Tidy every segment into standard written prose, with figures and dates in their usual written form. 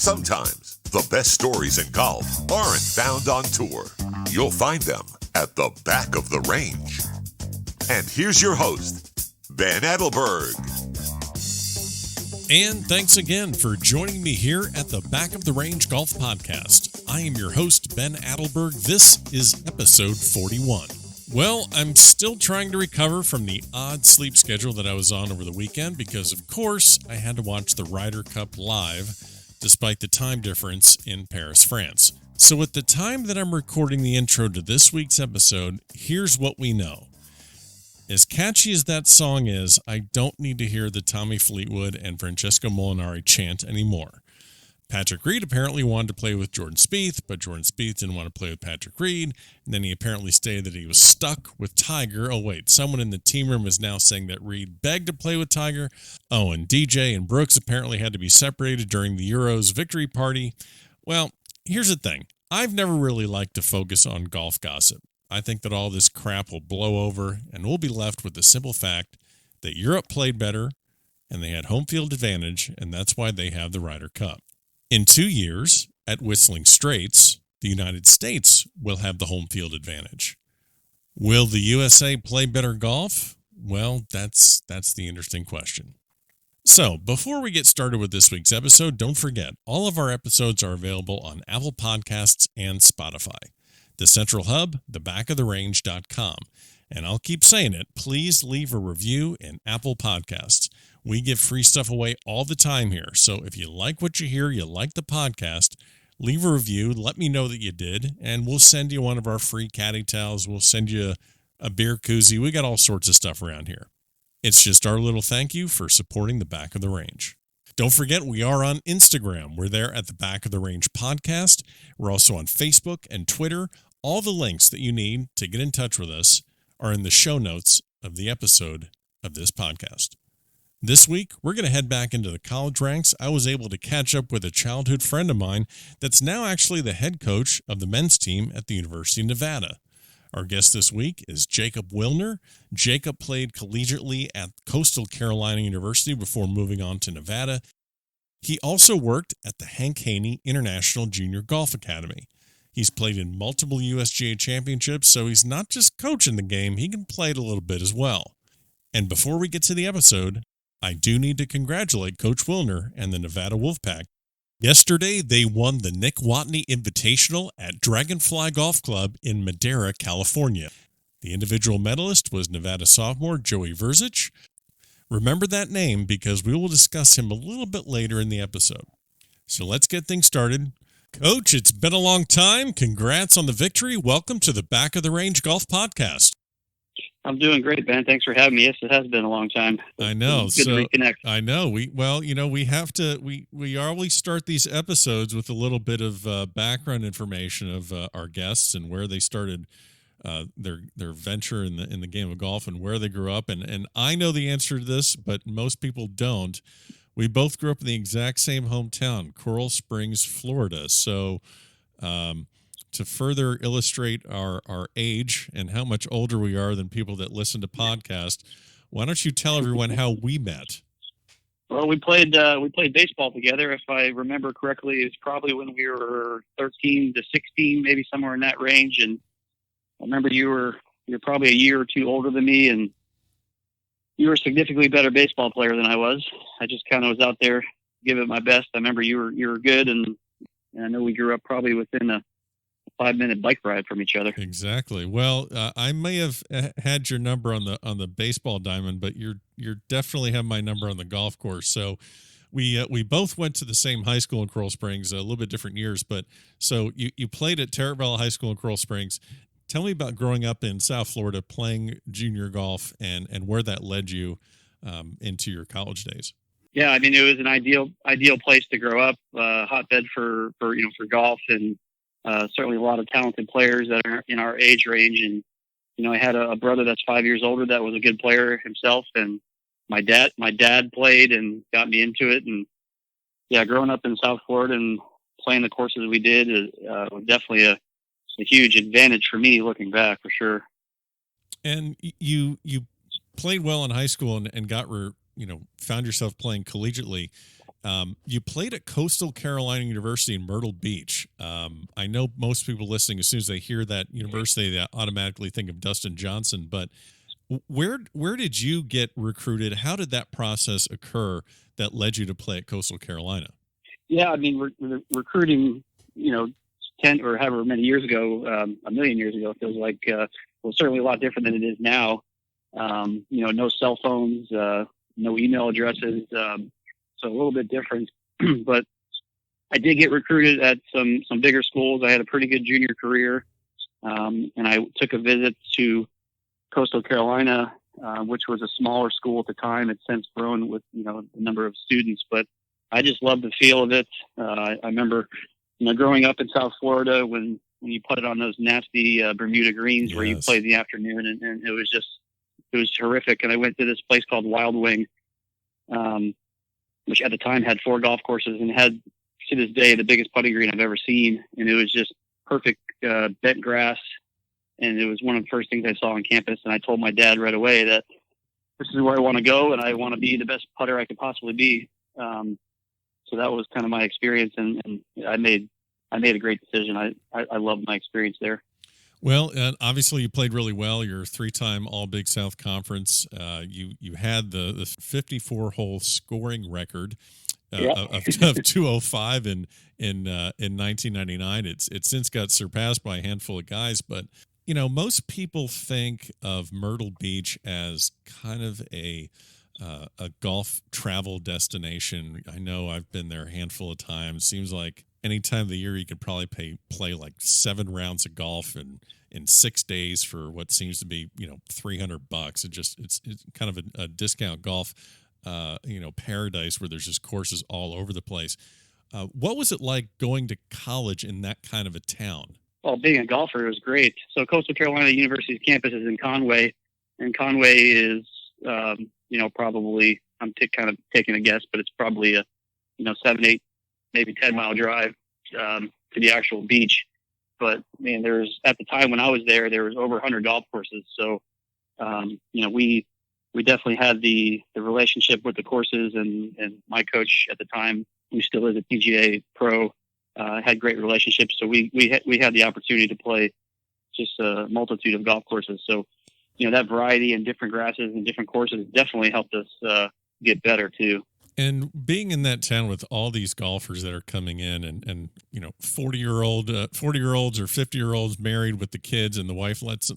Sometimes the best stories in golf aren't found on tour. You'll find them at the back of the range. And here's your host, Ben Adelberg. And thanks again for joining me here at the Back of the Range Golf Podcast. I am your host, Ben Adelberg. This is episode 41. Well, I'm still trying to recover from the odd sleep schedule that I was on over the weekend because, of course, I had to watch the Ryder Cup live despite the time difference in Paris, France. So at the time that I'm recording the intro to this week's episode, here's what we know. As catchy as that song is, I don't need to hear the Tommy Fleetwood and Francesco Molinari chant anymore. Patrick Reed apparently wanted to play with Jordan Spieth, but Jordan Spieth didn't want to play with Patrick Reed. And then he apparently stated that he was stuck with Tiger. Oh, wait, someone in the team room is now saying that Reed begged to play with Tiger. Oh, and DJ and Brooks apparently had to be separated during the Euros victory party. Well, here's the thing. I've never really liked to focus on golf gossip. I think that all this crap will blow over, and we'll be left with the simple fact that Europe played better, and they had home field advantage, and that's why they have the Ryder Cup. In 2 years, at Whistling Straits, the United States will have the home field advantage. Will the USA play better golf? Well, that's the interesting question. So, before we get started with this week's episode, don't forget, all of our episodes are available on Apple Podcasts and Spotify. The Central Hub, thebackoftherange.com. And I'll keep saying it, please leave a review in Apple Podcasts. We give free stuff away all the time here. So if you like what you hear, you like the podcast, leave a review, let me know that you did, and we'll send you one of our free caddy towels. We'll send you a beer koozie. We got all sorts of stuff around here. It's just our little thank you for supporting the Back of the Range. Don't forget, we are on Instagram. We're there at the Back of the Range Podcast. We're also on Facebook and Twitter. All the links that you need to get in touch with us are in the show notes of the episode of this podcast. This week, we're going to head back into the college ranks. I was able to catch up with a childhood friend of mine that's now actually the head coach of the men's team at the University of Nevada. Our guest this week is Jacob Wilner. Jacob played collegiately at Coastal Carolina University before moving on to Nevada. He also worked at the Hank Haney International Junior Golf Academy. He's played in multiple USGA championships, so he's not just coaching the game, he can play it a little bit as well. And before we get to the episode, I do need to congratulate Coach Wilner and the Nevada Wolfpack. Yesterday, they won the Nick Watney Invitational at Dragonfly Golf Club in Madera, California. The individual medalist was Nevada sophomore Joey Verzich. Remember that name because we will discuss him a little bit later in the episode. So let's get things started. Coach, it's been a long time. Congrats on the victory. Welcome to the Back of the Range Golf Podcast. I'm doing great, Ben. Thanks for having me. Yes, it has been a long time. I know. Good to reconnect. I know. We have to. We always start these episodes with a little bit of background information of our guests and where they started their venture in the game of golf and where they grew up. And I know the answer to this, but most people don't. We both grew up in the exact same hometown, Coral Springs, Florida. So. To further illustrate our age and how much older we are than people that listen to podcasts, why don't you tell everyone how we met? Well, we played baseball together. If I remember correctly, it was probably when we were 13 to 16, maybe somewhere in that range. And I remember you're probably a year or two older than me, and you were a significantly better baseball player than I was. I just kind of was out there, giving it my best. I remember you were good, and I know we grew up probably within a 5-minute bike ride from each other. Exactly. Well, I may have had your number on the baseball diamond, but you're definitely have my number on the golf course. So we both went to the same high school in Coral Springs, a little bit different years. But so you played at Tarrant Valley High School in Coral Springs. Tell me about growing up in South Florida, playing junior golf, and where that led you into your college days. Yeah, I mean, it was an ideal place to grow up, hotbed for golf, and certainly a lot of talented players that are in our age range. And, I had a brother that's 5 years older that was a good player himself. And my dad played and got me into it. And yeah, growing up in South Florida and playing the courses we did was definitely a huge advantage for me looking back, for sure. And you played well in high school and got found yourself playing collegiately. You played at Coastal Carolina University in Myrtle Beach. I know most people listening, as soon as they hear that university, they automatically think of Dustin Johnson. But where did you get recruited? How did that process occur that led you to play at Coastal Carolina? Yeah, I mean, recruiting, 10 or however many years ago, a million years ago, feels like, certainly a lot different than it is now. No cell phones, no email addresses. So a little bit different, but I did get recruited at some bigger schools. I had a pretty good junior career. And I took a visit to Coastal Carolina, which was a smaller school at the time. It's since grown with, the number of students, but I just loved the feel of it. I remember, growing up in South Florida when you put it on those nasty Bermuda greens. Yes. Where you play in the afternoon, and it was terrific. And I went to this place called Wild Wing, which at the time had 4 golf courses and had, to this day, the biggest putting green I've ever seen. And it was just perfect bent grass. And it was one of the first things I saw on campus. And I told my dad right away that this is where I want to go, and I want to be the best putter I could possibly be. So that was kind of my experience, and I made a great decision. I loved my experience there. Well, obviously you played really well. You're a 3-time All Big South Conference. You had the 54-hole scoring record of 205 in 1999. It's since got surpassed by a handful of guys, but most people think of Myrtle Beach as kind of a golf travel destination. I know I've been there a handful of times. Seems like any time of the year you could probably play like 7 rounds of golf in 6 days for what seems to be $300. It's kind of a discount golf paradise where there's just courses all over the place. What was it like going to college in that kind of a town? Well, being a golfer was great. So Coastal Carolina University's campus is in Conway, and Conway is probably, I'm kind of taking a guess, but it's probably a 7, 8, maybe 10-mile drive to the actual beach. But man, at the time when I was there was over 100 golf courses. So we definitely had the relationship with the courses, and my coach at the time, who still is a PGA pro, had great relationships. So we had the opportunity to play just a multitude of golf courses. So that variety and different grasses and different courses definitely helped us get better too. And being in that town with all these golfers that are coming in, and 40-year-olds or 50-year-olds married with the kids, and the wife lets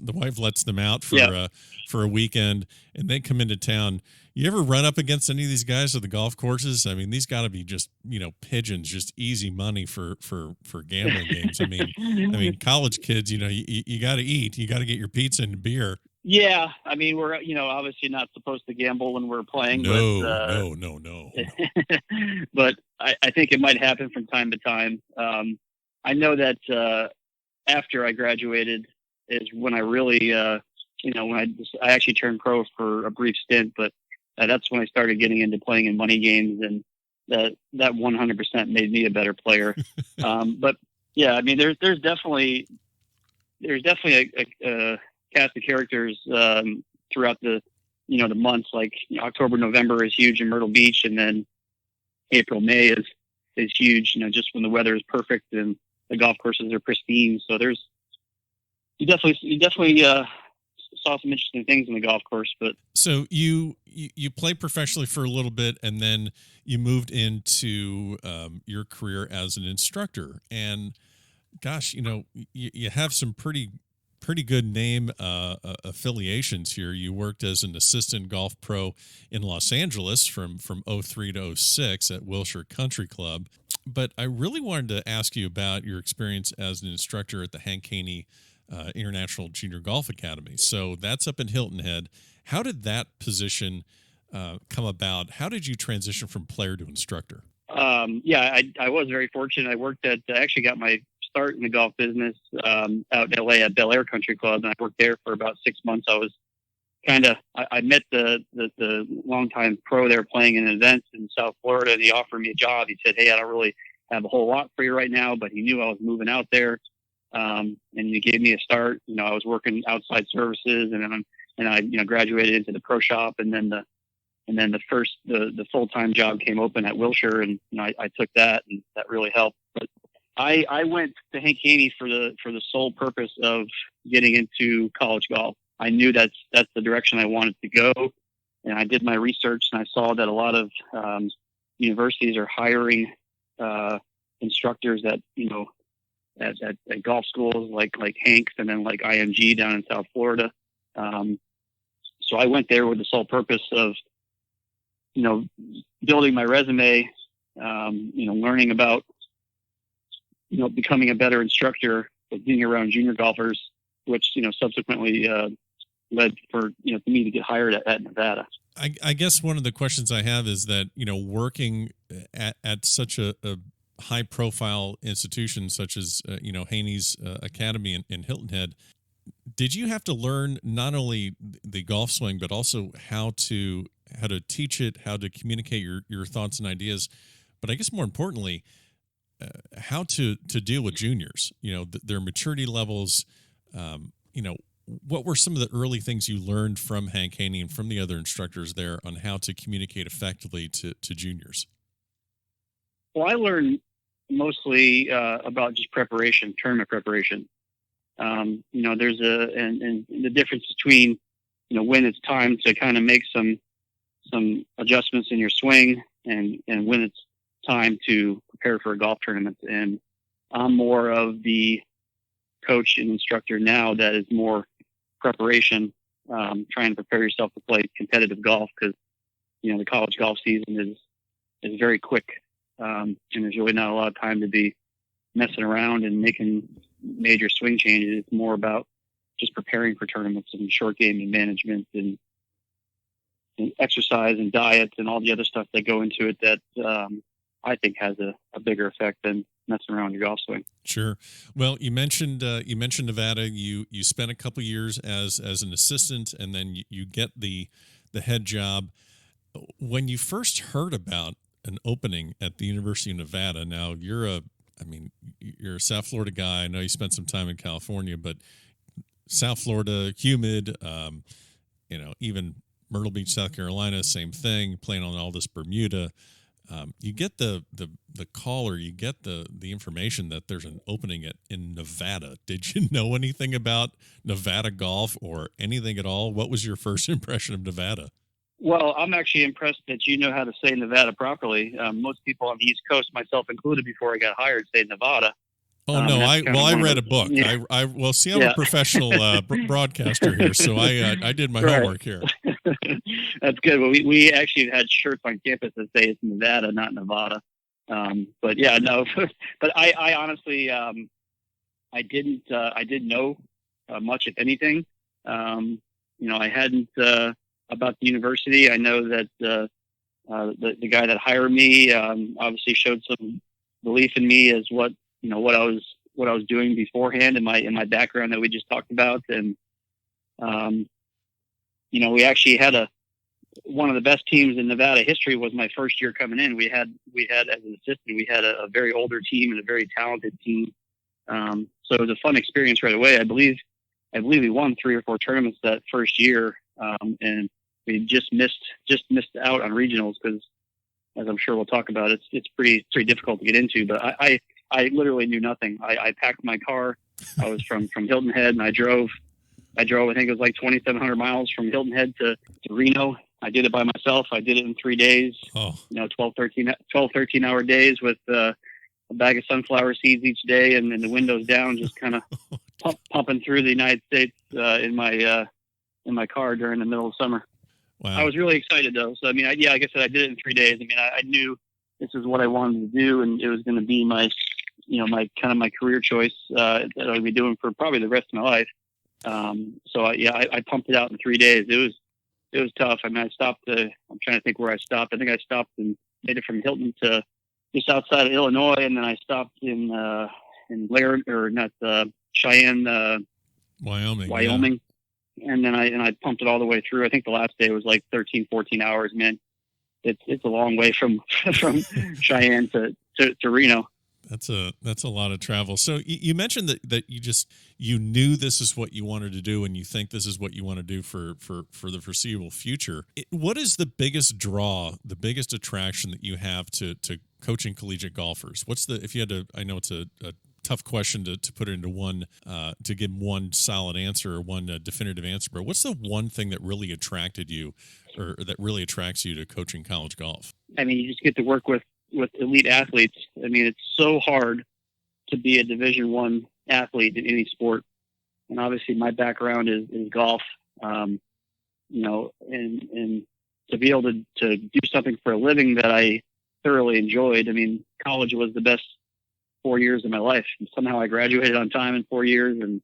them out for a weekend, and they come into town. You ever run up against any of these guys at the golf courses? I mean, these got to be just pigeons, just easy money for gambling games. I mean, college kids, you got to eat, you got to get your pizza and beer. Yeah, I mean, we're obviously not supposed to gamble when we're playing. No. But I think it might happen from time to time. I know that after I graduated is when I really, when I actually turned pro for a brief stint. But that's when I started getting into playing in money games, and that 100% made me a better player. But yeah, I mean, there's definitely a cast of characters throughout the months. Like October, November is huge in Myrtle Beach, and then April, May is huge. Just when the weather is perfect and the golf courses are pristine. So you definitely saw some interesting things in the golf course. But so you played professionally for a little bit, and then you moved into your career as an instructor. And gosh, you have some pretty good name affiliations here. You worked as an assistant golf pro in Los Angeles from 03 to 06 at Wilshire Country Club. But I really wanted to ask you about your experience as an instructor at the Hank Haney International Junior Golf Academy. So that's up in Hilton Head. How did that position come about? How did you transition from player to instructor? I was very fortunate. I actually got my start in the golf business out in LA at Bel Air Country Club, and I worked there for about 6 months. I was I met the longtime pro there playing in events in South Florida, and he offered me a job. He said, "Hey, I don't really have a whole lot for you right now," but he knew I was moving out there, and he gave me a start. I was working outside services, and I graduated into the pro shop, and then And then the full-time job came open at Wilshire, and I took that, and that really helped. But I went to Hank Haney for the sole purpose of getting into college golf. I knew that's the direction I wanted to go, and I did my research, and I saw that a lot of universities are hiring instructors that at golf schools like Hank's, and then like IMG down in South Florida. So I went there with the sole purpose of building my resume, learning about becoming a better instructor, but being around junior golfers, which subsequently led for me to get hired at Nevada. I guess one of the questions I have is that working at such a high profile institution such as Haney's Academy in Hilton Head, did you have to learn not only the golf swing but also how to teach it, how to communicate your thoughts and ideas, but I guess more importantly, how to deal with juniors, their maturity levels, what were some of the early things you learned from Hank Haney and from the other instructors there on how to communicate effectively to juniors? Well, I learned mostly about just preparation, tournament preparation. There's and the difference between, when it's time to kind of make some adjustments in your swing and when it's time to prepare for a golf tournament. And I'm more of the coach and instructor now that is more preparation, trying to prepare yourself to play competitive golf, because, the college golf season is very quick. And there's really not a lot of time to be messing around and making major swing changes. It's more about just preparing for tournaments and short game management and exercise and diet and all the other stuff that go into it that I think has a bigger effect than messing around your golf swing. Sure. Well, you mentioned Nevada. You spent a couple years as an assistant, and then you get the head job. When you first heard about an opening at the University of Nevada, now you're a South Florida guy. I know you spent some time in California, but South Florida, humid, even Myrtle Beach, South Carolina, same thing, playing on all this Bermuda. You get the call, or you get the information that there's an opening in Nevada. Did you know anything about Nevada golf or anything at all? What was your first impression of Nevada? Well, I'm actually impressed that you know how to say Nevada properly. Most people on the East Coast, myself included, before I got hired, say Nevada. Oh no! I read a book. Yeah. I'm a professional broadcaster here, so I did my homework here. That's good. Well, we actually had shirts on campus that say it's Nevada, not Nevada. But yeah, no. But I honestly, I didn't know much, if anything. I hadn't about the university. I know that the guy that hired me obviously showed some belief in me as what I was doing beforehand in my background that we just talked about. And, we actually had one of the best teams in Nevada history. Was my first year coming in. We had as an assistant, we had a very older team and a very talented team. So it was a fun experience right away. I believe we won 3 or 4 tournaments that first year. And we just missed out on regionals because, as I'm sure we'll talk about, it's pretty difficult to get into. But I literally knew nothing. I packed my car. I was from Hilton Head, and I drove. I think it was like 2,700 miles from Hilton Head to Reno. I did it by myself. I did it in 3 days. Oh. 12, 13 hour days with a bag of sunflower seeds each day, and the windows down, just kind of pumping through the United States in my car during the middle of summer. Wow. I was really excited though. So like I said, I did it in 3 days. I knew this is what I wanted to do, and it was going to be my my career choice that I'd be doing for probably the rest of my life. So I pumped it out in 3 days. It was tough. I stopped. I'm trying to think where I stopped. I think I stopped and made it from Hilton to just outside of Illinois, and then I stopped in Cheyenne, Wyoming. Yeah. And then I pumped it all the way through. I think the last day was like 13, 14 hours. Man, it's a long way from Cheyenne to Reno. That's a lot of travel. So you mentioned that you knew this is what you wanted to do, and you think this is what you want to do for the foreseeable future. What is the biggest draw, the biggest attraction that you have to coaching collegiate golfers? What's the, if you had to, I know it's a tough question to put it into one, to give one solid answer or one definitive answer, but what's the one thing that really attracted you, or that really attracts you to coaching college golf? I mean, you just get to work with elite athletes. I mean, it's so hard to be a Division I athlete in any sport. And obviously my background is golf, and to be able to do something for a living that I thoroughly enjoyed. I mean, college was the best 4 years of my life. And somehow I graduated on time in 4 years. And,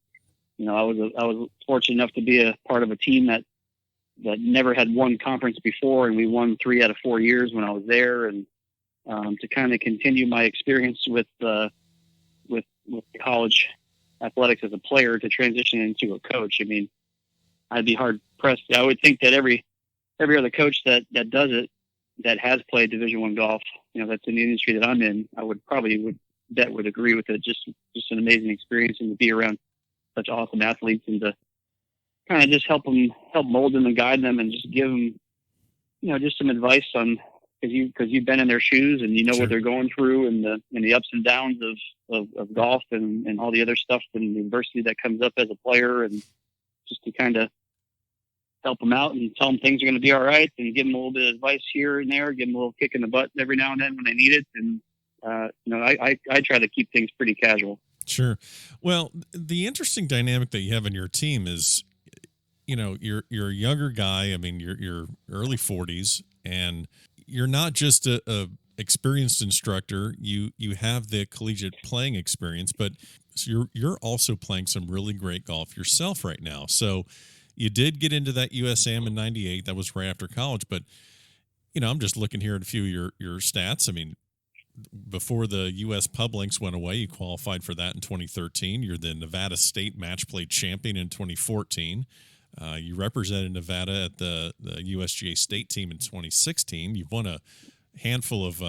I was fortunate enough to be a part of a team that never had won conference before. And we won 3 out of 4 years when I was there. And, to kind of continue my experience with college athletics as a player to transition into a coach. I mean, I'd be hard pressed. I would think that every other coach that does it, that has played Division I golf, that's in the industry that I'm in, I would agree with it. Just an amazing experience, and to be around such awesome athletes, and to kind of just help mold them and guide them, and just give them, just some advice on, because you've been in their shoes, and Sure. what they're going through, and the ups and downs of golf, and all the other stuff, and the adversity that comes up as a player, and just to kind of help them out and tell them things are going to be all right, and give them a little bit of advice here and there, give them a little kick in the butt every now and then when they need it. And, I try to keep things pretty casual. Sure. Well, the interesting dynamic that you have in your team is, you're a younger guy. I mean, you're early 40s, and you're not just a experienced instructor. You have the collegiate playing experience, but you're also playing some really great golf yourself right now. So you did get into that USAM in '98. That was right after college. But I'm just looking here at a few of your stats. I mean, before the U.S. Pub Links went away, you qualified for that in 2013. You're the Nevada State Match Play Champion in 2014. You represented Nevada at the USGA state team in 2016. You've won a handful of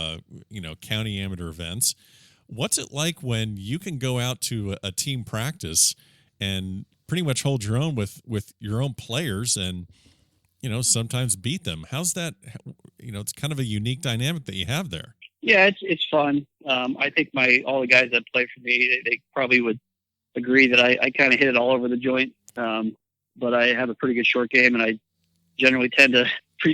county amateur events. What's it like when you can go out to a team practice and pretty much hold your own with your own players, and sometimes beat them? How's that? It's kind of a unique dynamic that you have there. Yeah, it's fun. I think all the guys that play for me, they probably would agree that I kind of hit it all over the joint. But I have a pretty good short game, and I generally tend to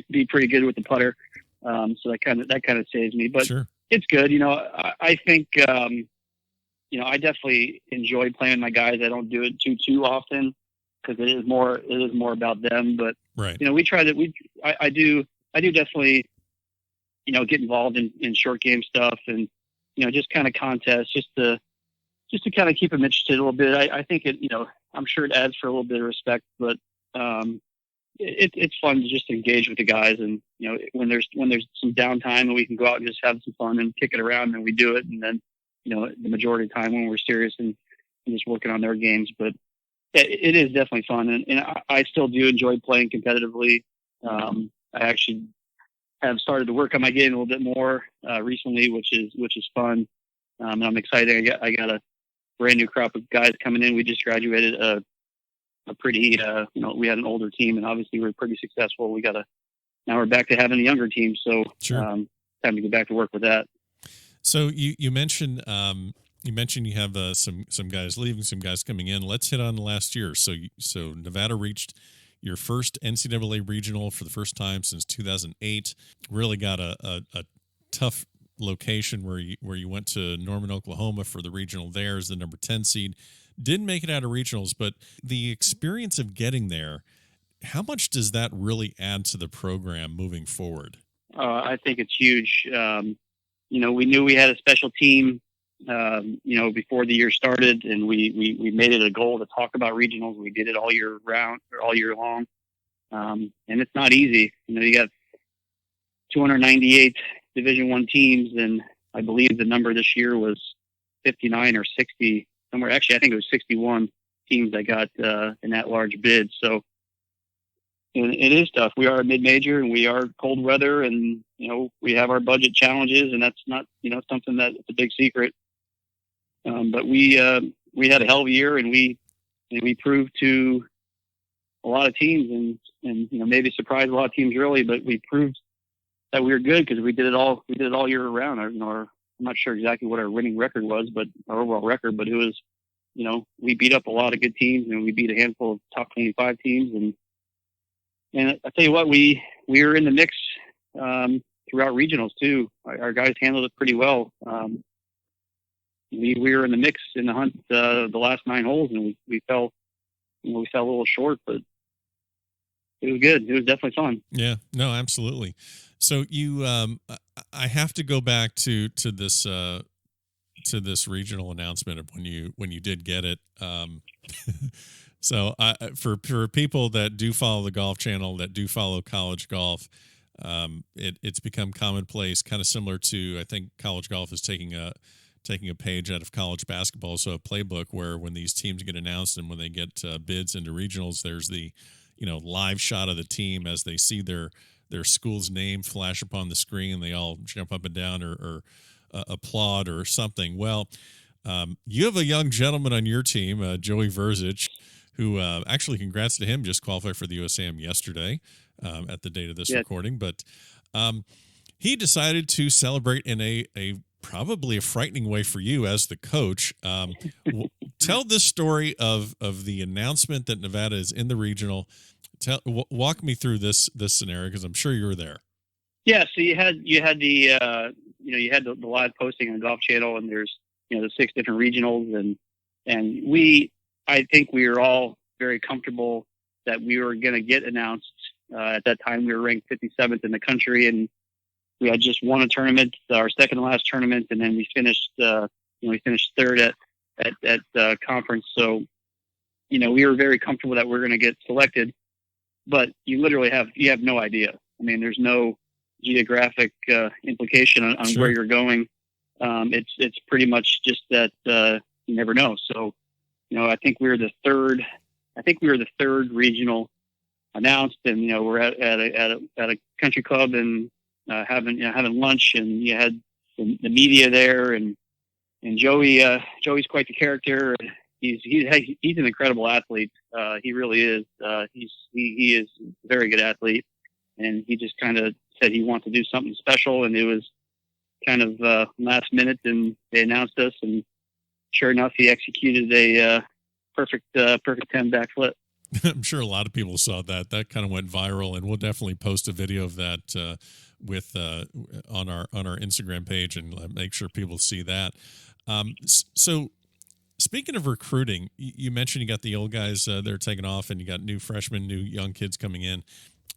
be pretty good with the putter. So that kind of saves me, but Sure. It's good. I think, I definitely enjoy playing my guys. I don't do it too often, because it is more about them. But, Right. We try that. I do definitely, get involved in short game stuff, and, just kind of contests, just to kind of keep them interested a little bit. I think it, I'm sure it adds for a little bit of respect, but it's fun to just engage with the guys. And, when there's some downtime and we can go out and just have some fun and kick it around, and we do it. And then, the majority of the time when we're serious and just working on their games, but it is definitely fun. And I still do enjoy playing competitively. I actually have started to work on my game a little bit more recently, which is fun. And I'm excited. I got a brand new crop of guys coming in. We just graduated a pretty, we had an older team, and obviously we're pretty successful. Now we're back to having a younger team. So Sure. Time to get back to work with that. So you mentioned you have some guys leaving, some guys coming in. Let's hit on the last year. So Nevada reached your first NCAA regional for the first time since 2008. Really got a tough location where you went to Norman, Oklahoma for the regional there as the number 10 seed. Didn't make it out of regionals, but the experience of getting there, how much does that really add to the program moving forward? I think it's huge. We knew we had a special team, before the year started, and we made it a goal to talk about regionals. We did it all year round, or all year long. And it's not easy. You got 298 Division I teams, and I believe the number this year was 59 or 60 somewhere. Actually, I think it was 61 teams that got an at-large bid. So it is tough. We are a mid-major, and we are cold weather, and we have our budget challenges, and that's not something that it's a big secret. But we had a hell of a year, and we proved to a lot of teams, and maybe surprised a lot of teams early, but we proved that we were good because we did it all year round. I'm not sure exactly what our winning record was, but our overall record, but it was, we beat up a lot of good teams, and we beat a handful of top 25 teams. And I tell you what, we were in the mix throughout regionals too. Our guys handled it pretty well. We were in the mix in the hunt the last 9 holes, and we fell a little short, but it was good. It was definitely fun. Yeah, no, absolutely. So you, I have to go back to this regional announcement of when you did get it. So for people that do follow the Golf Channel, that do follow college golf, it's become commonplace, kind of similar to, I think college golf is taking a page out of college basketball. So a playbook where when these teams get announced and when they get bids into regionals, there's the live shot of the team as they see their school's name flash upon the screen. They all jump up and down or applaud or something. Well, you have a young gentleman on your team, Joey Verzich, who actually, congrats to him, just qualified for the USAM yesterday at the date of this recording. But he decided to celebrate in a probably a frightening way for you as the coach. Tell this story of the announcement that Nevada is in the regional. Walk me through this scenario, because I'm sure you were there. Yeah, so you had the the live posting on Golf Channel, and there's the 6 different regionals, and I think we were all very comfortable that we were going to get announced. At that time, we were ranked 57th in the country, and we had just won a tournament, our second to last tournament, and then we finished third at conference. So, we were very comfortable that we're going to get selected, but you literally have no idea. I mean, there's no geographic implication on Sure. where you're going. It's pretty much just that you never know. So, I think we were the third regional announced, and we're at a country club and having lunch, and you had the media there, and Joey's quite the character. He's an incredible athlete. He really is. He is a very good athlete, and he just kind of said he wanted to do something special, and it was kind of last minute, and they announced us, and sure enough, he executed a perfect 10 backflip. I'm sure a lot of people saw that. That kind of went viral, and we'll definitely post a video of that on our Instagram page and make sure people see that. So speaking of recruiting, you mentioned you got the old guys they're taking off, and you got new freshmen, new young kids coming in.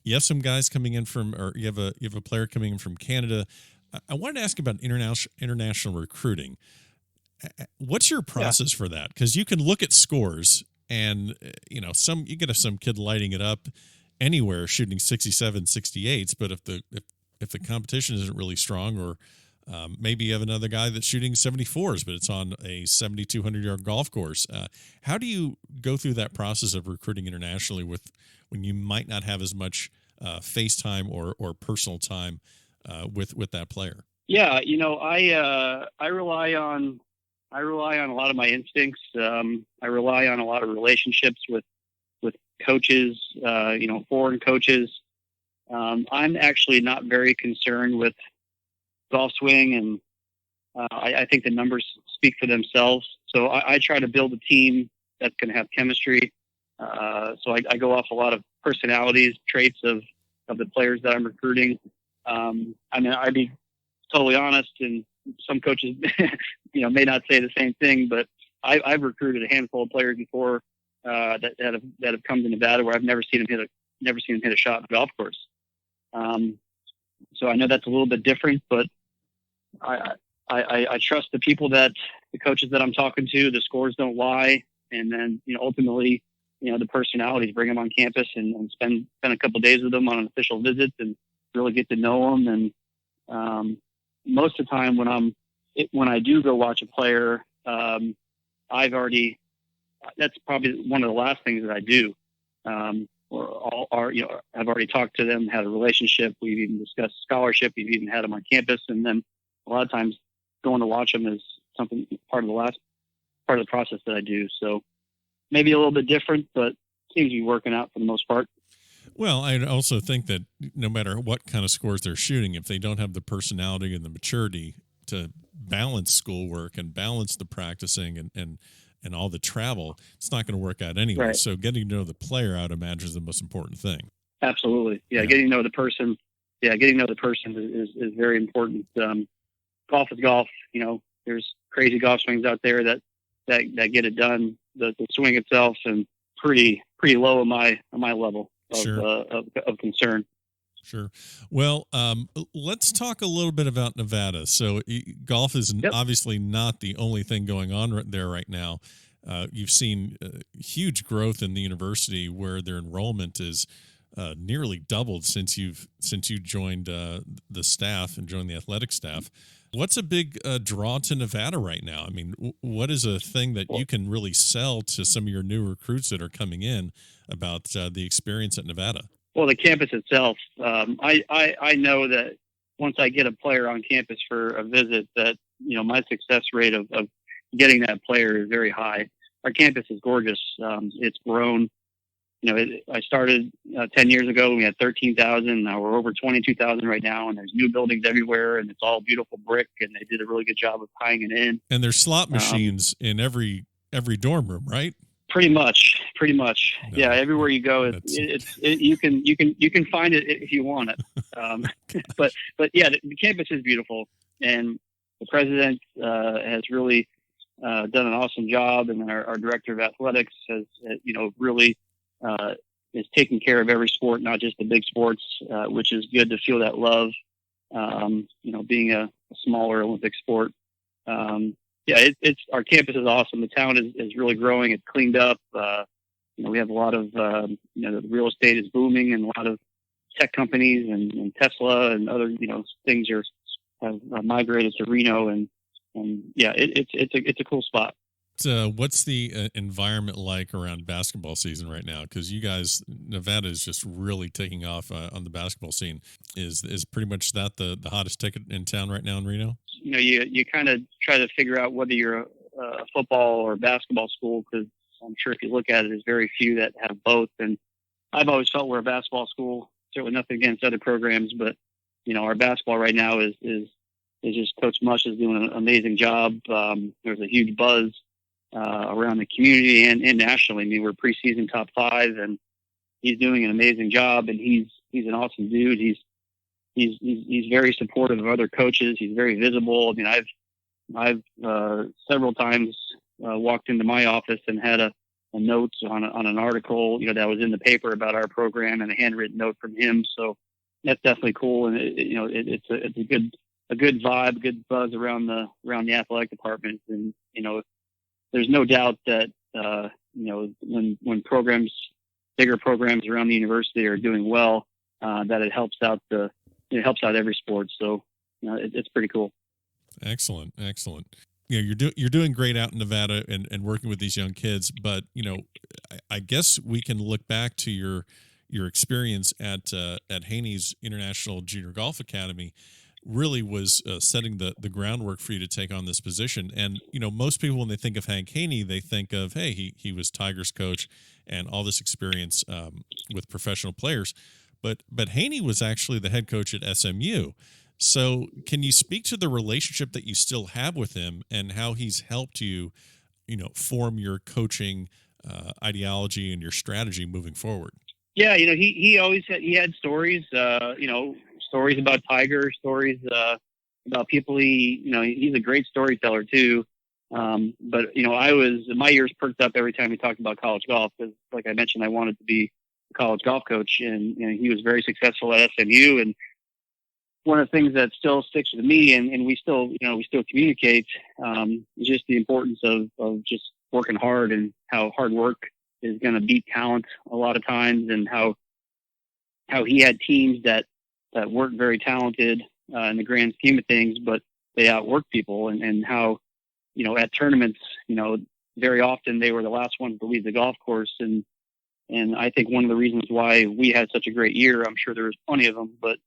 You have some guys coming in or you have a player coming in from Canada. I wanted to ask about international recruiting. What's your process for that? Because you can look at scores, and you get some kid lighting it up anywhere shooting 67, 68s, but if the competition isn't really strong, or maybe you have another guy that's shooting 74s, but it's on a 7,200-yard golf course. How do you go through that process of recruiting internationally when you might not have as much face time or personal time with that player? Yeah, I rely on a lot of my instincts. I rely on a lot of relationships with coaches, foreign coaches. I'm actually not very concerned with golf swing, and I think the numbers speak for themselves. So I try to build a team that's going to have chemistry. So I go off a lot of personalities, traits of the players that I'm recruiting. I'd be totally honest, and some coaches, may not say the same thing, but I've recruited a handful of players before that have come to Nevada where I've never seen them hit a shot on the golf course. So I know that's a little bit different, but I trust the coaches that I'm talking to. The scores don't lie, and then ultimately, the personalities, bring them on campus and spend a couple of days with them on an official visit and really get to know them. And most of the time when I do go watch a player, that's probably one of the last things that I do. I've already talked to them, had a relationship. We've even discussed scholarship. We've even had them on campus. And then a lot of times going to watch them is part of the last part of the process that I do. So maybe a little bit different, but seems to be working out for the most part. Well, I also think that no matter what kind of scores they're shooting, if they don't have the personality and the maturity to balance schoolwork and balance the practicing and all the travel, it's not going to work out anyway. Right. So getting to know the player, I would imagine, is the most important thing. Absolutely. Yeah. Getting to know the person. Yeah. Getting to know the person is very important. Golf is golf. You know, there's crazy golf swings out there that get it done. The swing itself and pretty low on my level of concern. Sure. Well, let's talk a little bit about Nevada. So golf is obviously not the only thing going on there right now. You've seen huge growth in the university where their enrollment is nearly doubled since you joined the staff and joined the athletic staff. What's a big draw to Nevada right now? I mean, what is a thing that you can really sell to some of your new recruits that are coming in about the experience at Nevada? Well, the campus itself, I know that once I get a player on campus for a visit, that, you know, my success rate of getting that player is very high. Our campus is gorgeous. It's grown. You know, I started 10 years ago. We had 13,000. Now we're over 22,000 right now, and there's new buildings everywhere, and it's all beautiful brick, and they did a really good job of tying it in. And there's slot machines in every dorm room, right? Pretty much. No, yeah. Everywhere you go, you can find it if you want it. But yeah, the campus is beautiful, and the president has really done an awesome job, and our director of athletics has really is taking care of every sport, not just the big sports, which is good to feel that love. Being a smaller Olympic sport. It's our campus is awesome. The town is really growing. It's cleaned up. We have a lot of, the real estate is booming, and a lot of tech companies and Tesla and other, things have migrated to Reno, and it's a cool spot. What's the environment like around basketball season right now? Because you guys, Nevada is just really taking off on the basketball scene. Is pretty much that the hottest ticket in town right now in Reno? You kind of try to figure out whether you're a football or basketball school, because I'm sure if you look at it, there's very few that have both. And I've always felt we're a basketball school. Certainly nothing against other programs, but our basketball right now is just Coach Mush is doing an amazing job. There's a huge buzz around the community and nationally. I mean, we're preseason top 5, and he's doing an amazing job, and he's an awesome dude. He's very supportive of other coaches. He's very visible. I mean, I've several times walked into my office and had a note on an article, that was in the paper about our program, and a handwritten note from him. So that's definitely cool. And it's a good vibe, good buzz around the athletic department. And, there's no doubt that, when bigger programs around the university are doing well, that it helps out every sport. So, it's pretty cool. Excellent. You're doing great out in Nevada and working with these young kids, but, I guess we can look back to your experience at Haney's International Junior Golf Academy. Really was setting the groundwork for you to take on this position. And, most people, when they think of Hank Haney, they think of, hey, he was Tigers coach and all this experience with professional players. But Haney was actually the head coach at SMU. So can you speak to the relationship that you still have with him and how he's helped you, form your coaching ideology and your strategy moving forward? Yeah, he always had stories, stories about Tiger, stories about people. He's a great storyteller too. But my ears perked up every time he talked about college golf, because, like I mentioned, I wanted to be a college golf coach, and he was very successful at SMU. And one of the things that still sticks with me, and we still communicate, is just the importance of just working hard, and how hard work is going to beat talent a lot of times, and how he had teams that weren't very talented in the grand scheme of things, but they outworked people, and how, at tournaments, very often they were the last ones to leave the golf course. And I think one of the reasons why we had such a great year, I'm sure there was plenty of them, but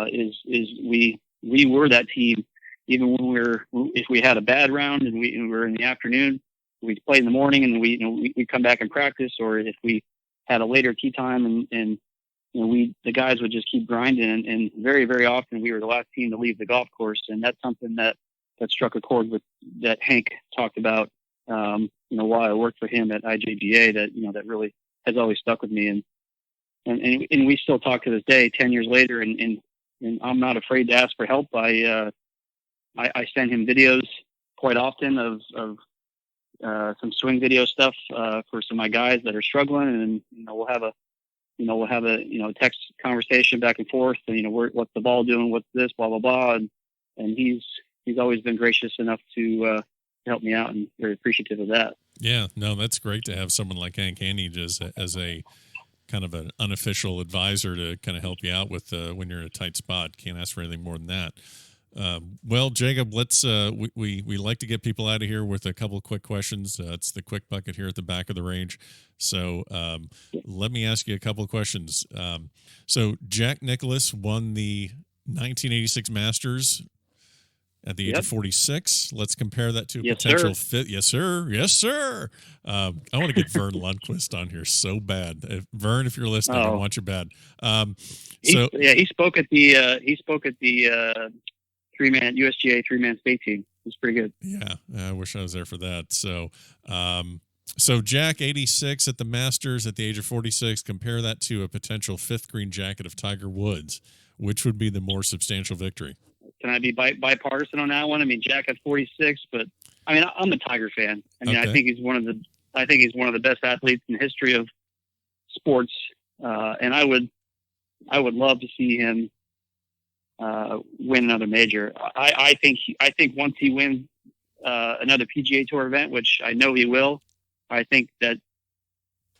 is we were that team, even when if we had a bad round and we were in the afternoon, we played in the morning and we come back and practice, or if we had a later tee time and the guys would just keep grinding, and very, very often we were the last team to leave the golf course. And that's something that struck a chord with that Hank talked about, while I worked for him at IJGA, that really has always stuck with me. And we still talk to this day, 10 years later, and I'm not afraid to ask for help. I send him videos quite often of some swing video stuff, for some of my guys that are struggling, and, we'll have a text conversation back and forth, and, what's the ball doing? What's this, blah, blah, blah. And he's always been gracious enough to help me out, and very appreciative of that. Yeah, no, that's great to have someone like Hank Haney just as a kind of an unofficial advisor to kind of help you out with when you're in a tight spot. Can't ask for anything more than that. Well, Jacob, let's we like to get people out of here with a couple of quick questions. It's the quick bucket here at the back of the range. So let me ask you a couple of questions. So Jack Nicklaus won the 1986 Masters at the age of 46. Let's compare that to a potential fit. Yes, sir. Yes, sir. I want to get Vern Lundquist on here so bad. Vern, if you're listening, I want you bad. He spoke at the three-man USGA three-man state team. It was pretty good. Yeah, I wish I was there for that. So, so Jack 86 at the Masters at the age of 46. Compare that to a potential fifth green jacket of Tiger Woods. Which would be the more substantial victory? Can I be bipartisan on that one? I mean, Jack at 46, but I mean, I'm a Tiger fan. I mean, I think he's one of the best athletes in the history of sports, and I would love to see him win another major. I think once he wins another PGA Tour event, which I know he will, I think that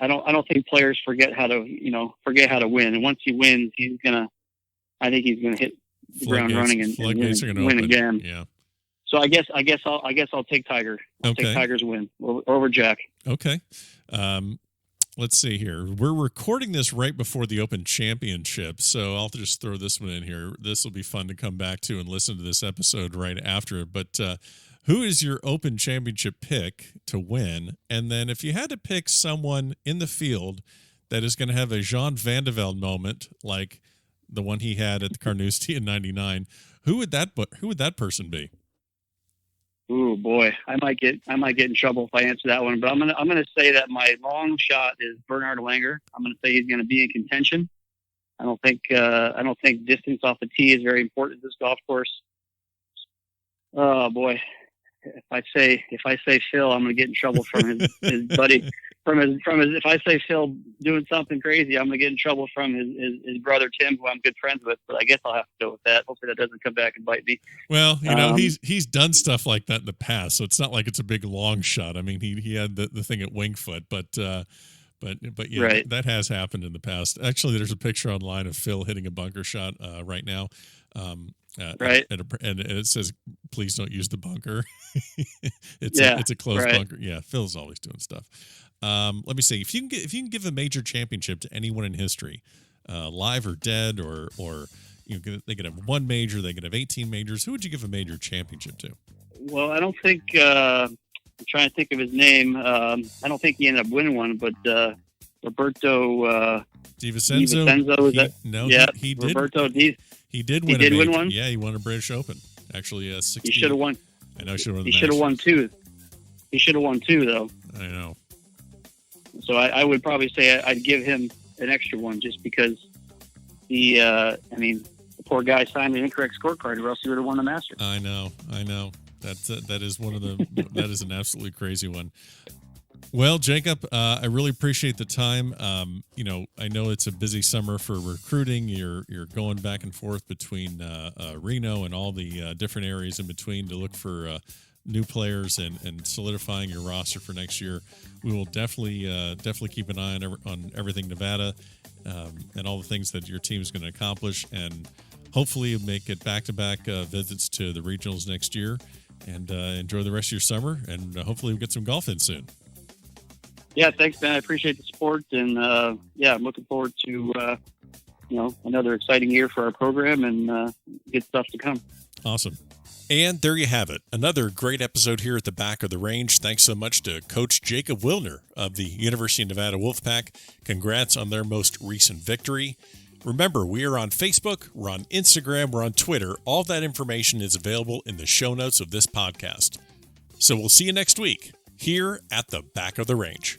I don't think players forget how to win. And once he wins, I think he's gonna hit the ground running and win again. Yeah. So I guess I'll take Tiger. Take Tiger's win over Jack. Okay. Let's see here. We're recording this right before the Open Championship, so I'll just throw this one in here. This will be fun to come back to and listen to this episode right after. But who is your Open Championship pick to win? And then if you had to pick someone in the field that is going to have a Jean Van de Velde moment like the one he had at the Carnoustie in '99, who would that person be? Ooh, boy, I might get in trouble if I answer that one, but I'm gonna say that my long shot is Bernhard Langer. I'm gonna say he's gonna be in contention. I don't think distance off the tee is very important at this golf course. Oh boy, if I say Phil, I'm gonna get in trouble from his buddy. If I say Phil doing something crazy, I'm gonna get in trouble from his brother Tim, who I'm good friends with. But I guess I'll have to go with that. Hopefully that doesn't come back and bite me. Well, he's done stuff like that in the past, so it's not like it's a big long shot. I mean, he had the thing at Wingfoot, but yeah, right. That has happened in the past. Actually, there's a picture online of Phil hitting a bunker shot right now. Right. And it says, "Please don't use the bunker." It's a closed bunker. Yeah, Phil's always doing stuff. Let me see if you can give a major championship to anyone in history, live or dead, or they could have one major, they could have 18 majors. Who would you give a major championship to? Well, I don't think I'm trying to think of his name. I don't think he ended up winning one, but Roberto DiVincenzo. He did. Roberto he did win. He did win one. Yeah, he won a British Open. Actually, 60. He should have won. I know. He should have won two. He should have won two, though. I know. So I would probably say I'd give him an extra one just because the poor guy signed an incorrect scorecard, or else he would have won the Masters. I know. That is one of the that is an absolutely crazy one. Well, Jacob, I really appreciate the time. I know it's a busy summer for recruiting. You're going back and forth between Reno and all the different areas in between to look for new players and solidifying your roster for next year. We will definitely keep an eye on everything Nevada and all the things that your team is going to accomplish, and hopefully make it back-to-back visits to the regionals next year. And enjoy the rest of your summer, and hopefully we'll get some golf in soon. Yeah, thanks, Ben. I appreciate the support, and I'm looking forward to another exciting year for our program and good stuff to come. Awesome. And there you have it. Another great episode here at the Back of the Range. Thanks so much to Coach Jacob Wilner of the University of Nevada Wolfpack. Congrats on their most recent victory. Remember, we are on Facebook, we're on Instagram, we're on Twitter. All that information is available in the show notes of this podcast. So we'll see you next week here at the Back of the Range.